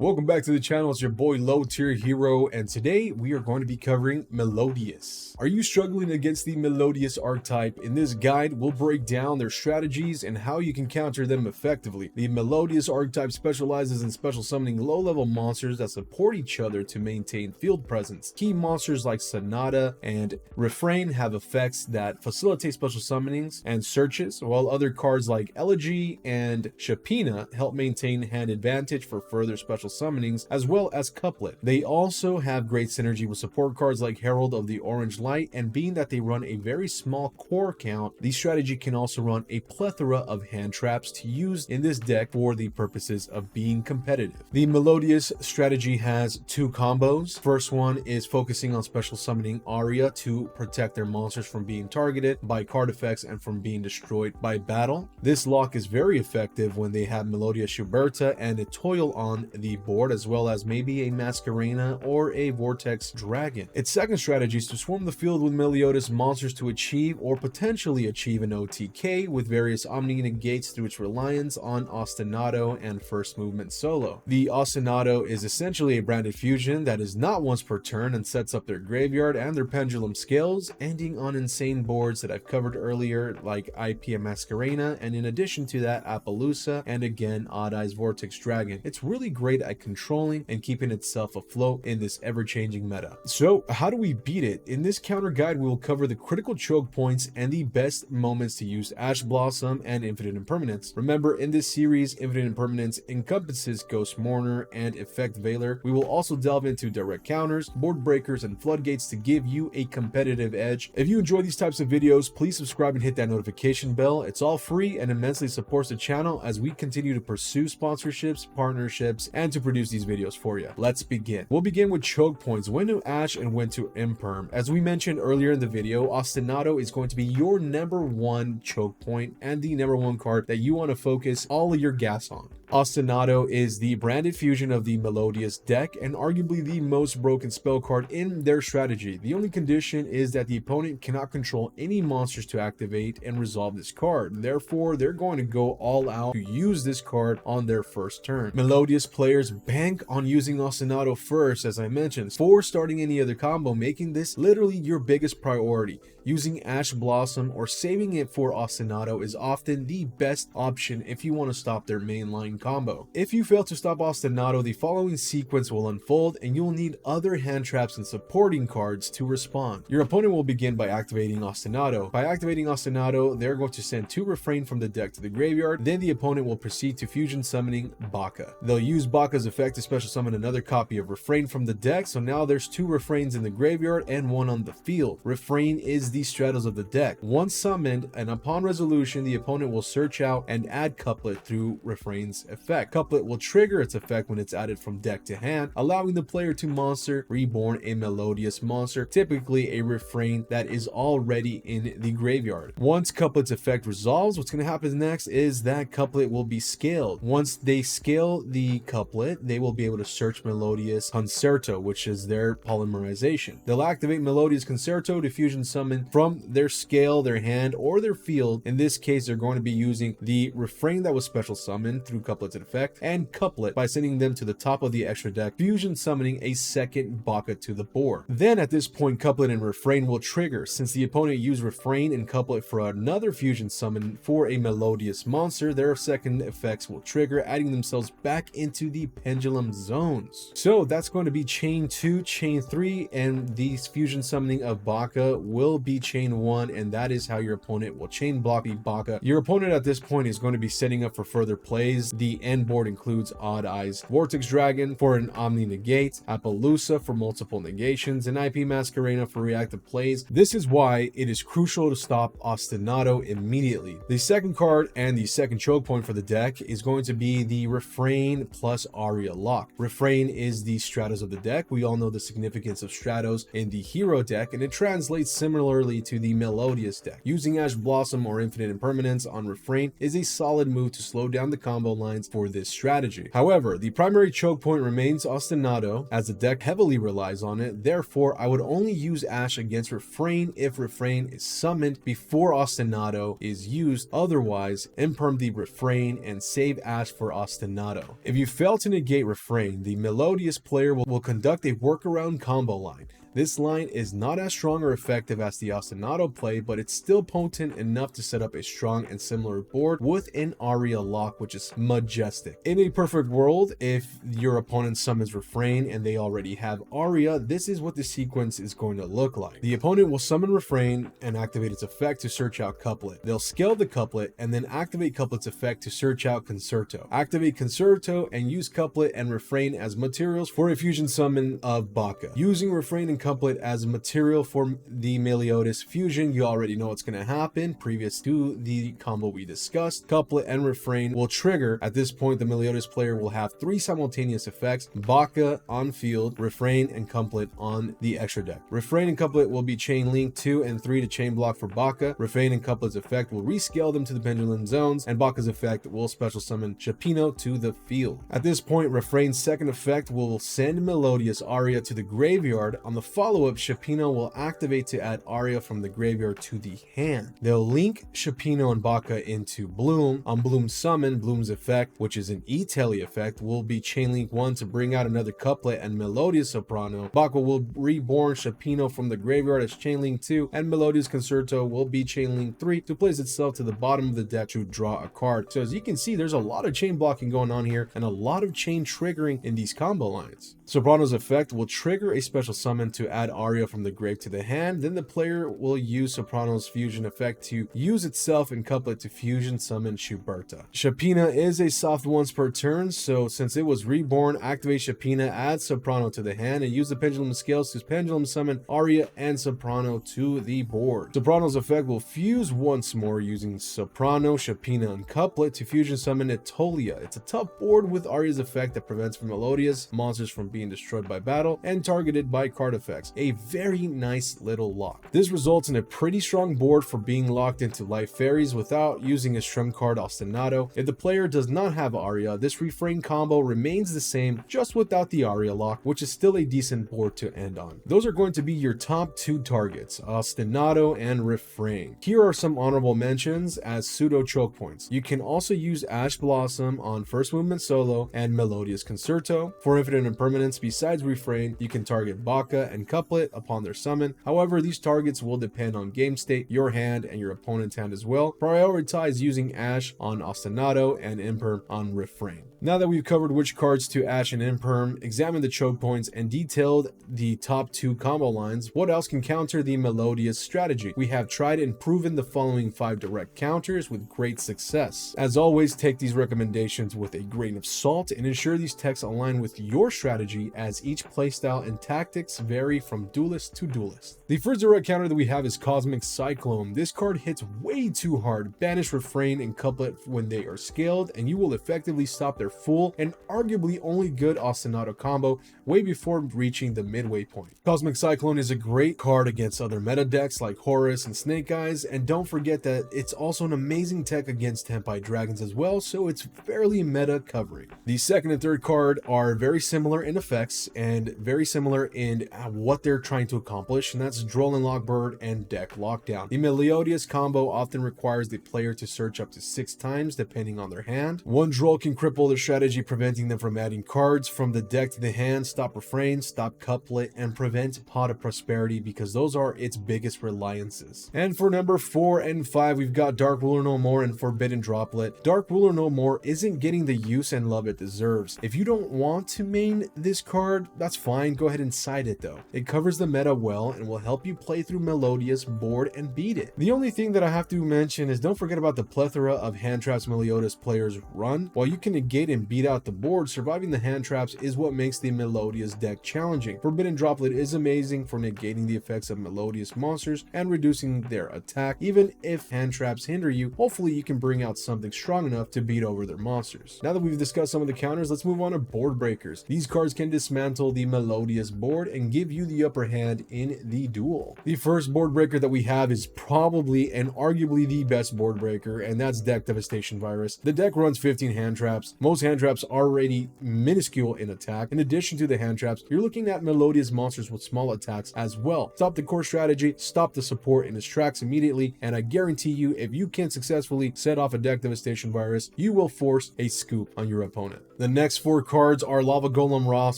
Welcome back to the channel. It's your boy Low Tier Hero, and today we are going to be covering Melodious. Are you struggling against the Melodious archetype? In this guide, we'll break down their strategies and how you can counter them effectively. The Melodious archetype specializes in special summoning low-level monsters that support each other to maintain field presence. Key monsters like Sonata and Refrain have effects that facilitate special summonings and searches, while other cards like Elegy and Shapina help maintain hand advantage for further special summonings, as well as Couplet. They also have great synergy with support cards like Herald of the Orange Light, and being that they run a very small core count, the strategy can also run a plethora of hand traps to use in this deck for the purposes of being competitive. The Melodious strategy has two combos. First one is focusing on special summoning Aria to protect their monsters from being targeted by card effects and from being destroyed by battle. This lock is very effective when they have Melodious Schuberta and a Toil on the board, as well as maybe a Masquerena or a Vortex Dragon. Its second strategy is to swarm the field with Melodious monsters to achieve or potentially achieve an OTK with various Omni negates through its reliance on Ostinato and first movement solo. The Ostinato is essentially a branded fusion that is not once per turn and sets up their graveyard and their pendulum scales, ending on insane boards that I've covered earlier like IP Masquerena, and in addition to that Appaloosa and again Odd Eyes Vortex Dragon. It's really great at controlling and keeping itself afloat in this ever-changing meta. So how do we beat it? In this counter guide, we will cover the critical choke points and the best moments to use Ash Blossom and Infinite Impermanence. Remember, in this series, Infinite Impermanence encompasses Ghost Mourner and Effect Veiler. We will also delve into direct counters, board breakers, and floodgates to give you a competitive edge. If you enjoy these types of videos, please subscribe and hit that notification bell. It's all free and immensely supports the channel as we continue to pursue sponsorships, partnerships, and to produce these videos for you. Let's begin. We'll begin with choke points, when to Ash and when to Imperm. As we mentioned earlier in the video, Ostinato is going to be your #1 choke point and the #1 card that you want to focus all of your gas on. Ostinato is the branded fusion of the Melodious deck and arguably the most broken spell card in their strategy. The only condition is that the opponent cannot control any monsters to activate and resolve this card. Therefore, they're going to go all out to use this card on their first turn. Melodious players bank on using Ostinato first, as I mentioned, before starting any other combo, making this literally your biggest priority. Using Ash Blossom or saving it for Ostinato is often the best option if you want to stop their mainline combo. If you fail to stop Ostinato, the following sequence will unfold and you will need other hand traps and supporting cards to respond. Your opponent will begin by activating Ostinato. By activating Ostinato, they're going to send 2 Refrain from the deck to the graveyard. Then the opponent will proceed to fusion summoning Baka. They'll use Baka's effect to special summon another copy of Refrain from the deck, so now there's 2 Refrains in the graveyard and 1 on the field. Refrain is the straddles of the deck. Once summoned and upon resolution, the opponent will search out and add Couplet through Refrain's effect. Couplet will trigger its effect when it's added from deck to hand, allowing the player to monster reborn a Melodious monster, typically a Refrain that is already in the graveyard. Once Couplet's effect resolves, what's going to happen next is that Couplet will be scaled. Once they scale the Couplet, they will be able to search Melodious Concerto, which is their polymerization. They'll activate Melodious Concerto to fusion summon from their scale, their hand, or their field. In this case, they're going to be using the Refrain that was special summoned through Couplet's effect and Couplet by sending them to the top of the extra deck, fusion summoning a second Baka to the board. Then at this point, Couplet and Refrain will trigger. Since the opponent used Refrain and Couplet for another fusion summon for a Melodious monster, their second effects will trigger, adding themselves back into the pendulum zones. So that's going to be chain 2, chain 3, and the fusion summoning of Baka will be chain 1, and that is how your opponent will chain block the Baka. Your opponent at this point is going to be setting up for further plays. The end board includes Odd Eyes Vortex Dragon for an Omni negate, Appaloosa for multiple negations, and IP Masquerena for reactive plays. This is why it is crucial to stop Ostinato immediately. The second card and the second choke point for the deck is going to be the Refrain plus Aria lock. Refrain is the Stratos of the deck. We all know the significance of Stratos in the hero deck, and it translates similarly to the Melodious deck. Using Ash Blossom or Infinite Impermanence on Refrain is a solid move to slow down the combo line lines for this strategy. However, the primary choke point remains Ostinato, as the deck heavily relies on it. Therefore, I would only use Ash against Refrain if Refrain is summoned before Ostinato is used. Otherwise, imperm the Refrain and save Ash for Ostinato. If you fail to negate Refrain, the Melodious player will conduct a workaround combo line. This line is not as strong or effective as the Ostinato play, but it's still potent enough to set up a strong and similar board with an Aria lock, which is majestic. In a perfect world, if your opponent summons Refrain and they already have Aria, this is what the sequence is going to look like. The opponent will summon Refrain and activate its effect to search out Couplet. They'll scale the Couplet and then activate Couplet's effect to search out Concerto. Activate Concerto and use Couplet and Refrain as materials for a fusion summon of Baka. Using Refrain and Couplet as material for the Melodious fusion, you already know what's going to happen previous to the combo we discussed. Couplet and Refrain will trigger. At this point, the Melodious player will have 3 simultaneous effects: Baka on field, Refrain, and Couplet on the extra deck. Refrain and Couplet will be chain link 2 and 3 to chain block for Baka. Refrain and Couplet's effect will rescale them to the pendulum zones, and Baka's effect will special summon Chipino to the field. At this point, Refrain's second effect will send Melodious Aria to the graveyard. On the follow-up, Chipino will activate to add Aria from the graveyard to the hand. They'll link Chipino and Baka into Bloom. On Bloom's summon, Bloom's effect, which is an E-Telly effect, will be chain link 1 to bring out another Couplet and Melodious Soprano. Baka will reborn Chipino from the graveyard as chain link 2, and Melodious Concerto will be chain link 3 to place itself to the bottom of the deck to draw a card. So as you can see, there's a lot of chain blocking going on here and a lot of chain triggering in these combo lines. Soprano's effect will trigger a special summon to add Aria from the grave to the hand. Then the player will use Soprano's fusion effect to use itself and Couplet to fusion summon Schuberta. Chipina is a soft once per turn, so since it was reborn, activate Chipina, add Soprano to the hand, and use the pendulum scales to pendulum summon Aria and Soprano to the board. Soprano's effect will fuse once more using Soprano, Chipina, and Couplet to fusion summon Etolia. It's a tough board with Aria's effect that prevents Melodious monsters from being destroyed by battle and targeted by card effects. A very nice little lock. This results in a pretty strong board for being locked into Life Fairies without using a strum card Ostinato. If the player does not have Aria, this Refrain combo remains the same, just without the Aria lock, which is still a decent board to end on. Those are going to be your top 2 targets, Ostinato and Refrain. Here are some honorable mentions as pseudo choke points. You can also use Ash Blossom on first movement solo and Melodious Concerto. For infinite impermanence, besides Refrain, you can target Baka and Couplet upon their summon. However, these targets will depend on game state, your hand, and your opponent's hand as well. Prioritize using Ash on Ostinato and Imperm on Refrain. Now that we've covered which cards to Ash and Imperm, examined the choke points, and detailed the top 2 combo lines, what else can counter the Melodious strategy? We have tried and proven the following 5 direct counters with great success. As always, take these recommendations with a grain of salt and ensure these texts align with your strategy, as each playstyle and tactics vary from duelist to duelist. The first direct counter that we have is Cosmic Cyclone. This card hits way too hard. Banish Refrain and Couplet when they are scaled, and you will effectively stop their full and arguably only good Ostinato combo way before reaching the midway point. Cosmic Cyclone is a great card against other meta decks like Horus and Snake Eyes, and don't forget that it's also an amazing tech against Tempai Dragons as well, so it's fairly meta covering. The second and third card are very similar in effects and very similar in what they're trying to accomplish, and that's Droll and Lockbird and Deck Lockdown. The Melodious combo often requires the player to search up to 6 times depending on their hand. One Droll can cripple their strategy, preventing them from adding cards from the deck to the hand, stop Refrain, stop Couplet, and prevent Pot of Prosperity, because those are its biggest reliances. And for number 4 and 5, we've got Dark Ruler No More and Forbidden Droplet. Dark Ruler No More isn't getting the use and love it deserves. If you don't want to main this card, that's fine, go ahead and side it though. It covers the meta well and will help you play through Melodious board and beat it. The only thing that I have to mention is don't forget about the plethora of hand traps Melodious players run. While you can negate and beat out the board, surviving the hand traps is what makes the Melodious deck challenging. Forbidden Droplet is amazing for negating the effects of Melodious monsters and reducing their attack. Even if hand traps hinder you, hopefully you can bring out something strong enough to beat over their monsters. Now that we've discussed some of the counters, let's move on to board breakers. These cards can dismantle the Melodious board and give you the upper hand in the duel. The first board breaker that we have is probably and arguably the best board breaker, and that's Deck Devastation Virus. The deck runs 15 hand traps. Most hand traps are already minuscule in attack. In addition to the hand traps, you're looking at Melodious monsters with small attacks as well. Stop the core strategy, stop the support in its tracks immediately, and I guarantee you, if you can successfully set off a Deck Devastation Virus, you will force a scoop on your opponent. The next 4 cards are Lava Golem, Ross,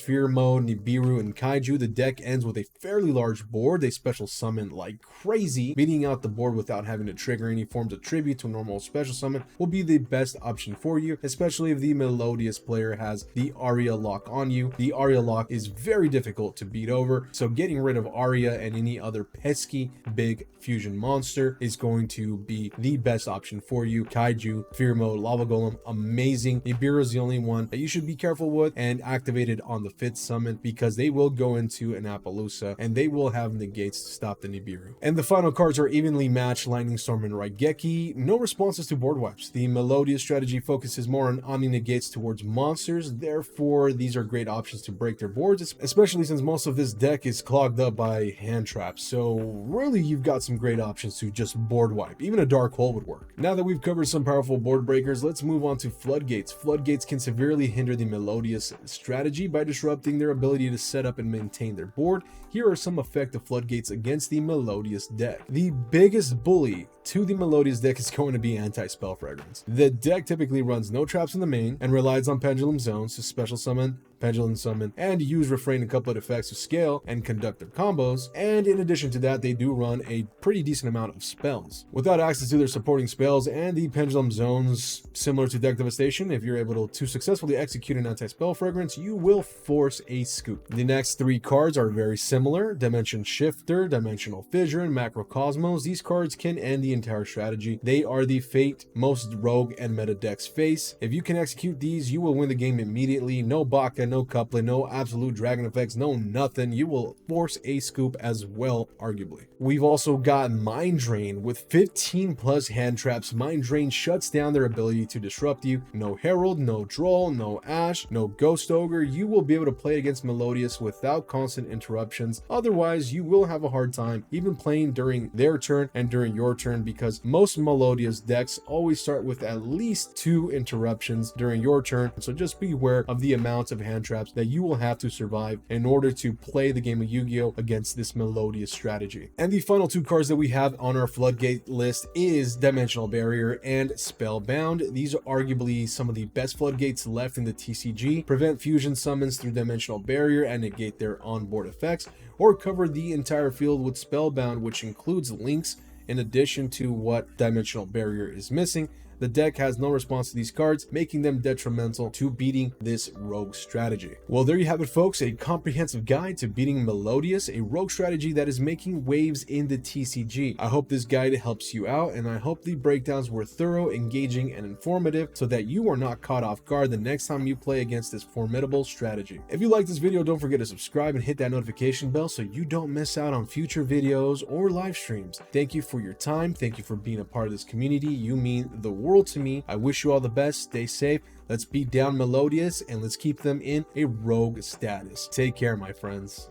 Fear Mode, Nibiru, and Kaiju. The deck ends with a fairly large board. They special summon like crazy. Beating out the board without having to trigger any forms of tribute to a normal special summon will be the best option for you, especially if the Melodious player has the Aria lock on you. The Aria lock is very difficult to beat over, so getting rid of Aria and any other pesky big fusion monster is going to be the best option for you. Kaiju, Fear Mode, Lava Golem, amazing. Nibiru is the only one that you should be careful with and activated on the 5th summon, because they will go into an Appaloosa and they will have negates to stop the Nibiru. And the final cards are evenly matched Lightning Storm and Raigeki. No responses to board wipes. The Melodious strategy focuses more on omni negates towards monsters, therefore these are great options to break their boards, especially since most of this deck is clogged up by hand traps. So really you've got some great options to just board wipe. Even a Dark Hole would work. Now that we've covered some powerful board breakers, let's move on to floodgates. Floodgates can severely hinder the Melodious strategy by disrupting their ability to set up and maintain their board. Here are some effective floodgates against the Melodious deck. The biggest bully to the Melodious deck is going to be Anti-Spell Fragrance. The deck typically runs no traps in the main and relies on Pendulum Zones to special summon, Pendulum Summon, and use Refrain and Couplet effects to scale and conduct their combos, and in addition to that, they do run a pretty decent amount of spells. Without access to their supporting spells and the Pendulum Zones, similar to Deck Devastation, if you're able to successfully execute an Anti-Spell Fragrance, you will force a scoop. The next 3 cards are very similar: Dimension Shifter, Dimensional Fissure, and Macrocosmos. These cards can end the entire strategy. They are the fate most rogue and meta decks face. If you can execute these, you will win the game immediately. No Baka, no couplet, no absolute dragon effects, no nothing. You will force a scoop as well, arguably. We've also got Mind Drain. With 15 plus hand traps, Mind Drain shuts down their ability to disrupt you. No Herald, no Droll, no Ash, no Ghost Ogre. You will be able to play against Melodious without constant interruptions. Otherwise, you will have a hard time even playing during their turn and during your turn, because most Melodious decks always start with at least 2 interruptions during your turn. So just beware of the amounts of hand traps that you will have to survive in order to play the game of Yu-Gi-Oh against this Melodious strategy. And the final 2 cards that we have on our floodgate list is Dimensional Barrier and Spellbound. These are arguably some of the best floodgates left in the TCG. Prevent fusion summons through Dimensional Barrier and negate their onboard effects, or cover the entire field with Spellbound, which includes links in addition to what Dimensional Barrier is missing. The deck has no response to these cards, making them detrimental to beating this rogue strategy. Well, there you have it, folks, a comprehensive guide to beating Melodious, a rogue strategy that is making waves in the TCG. I hope this guide helps you out, and I hope the breakdowns were thorough, engaging, and informative so that you are not caught off guard the next time you play against this formidable strategy. If you like this video, don't forget to subscribe and hit that notification bell so you don't miss out on future videos or live streams. Thank you for your time. Thank you for being a part of this community. You mean the world to me. I wish you all the best. Stay safe. Let's beat down Melodious and let's keep them in a rogue status. Take care, my friends.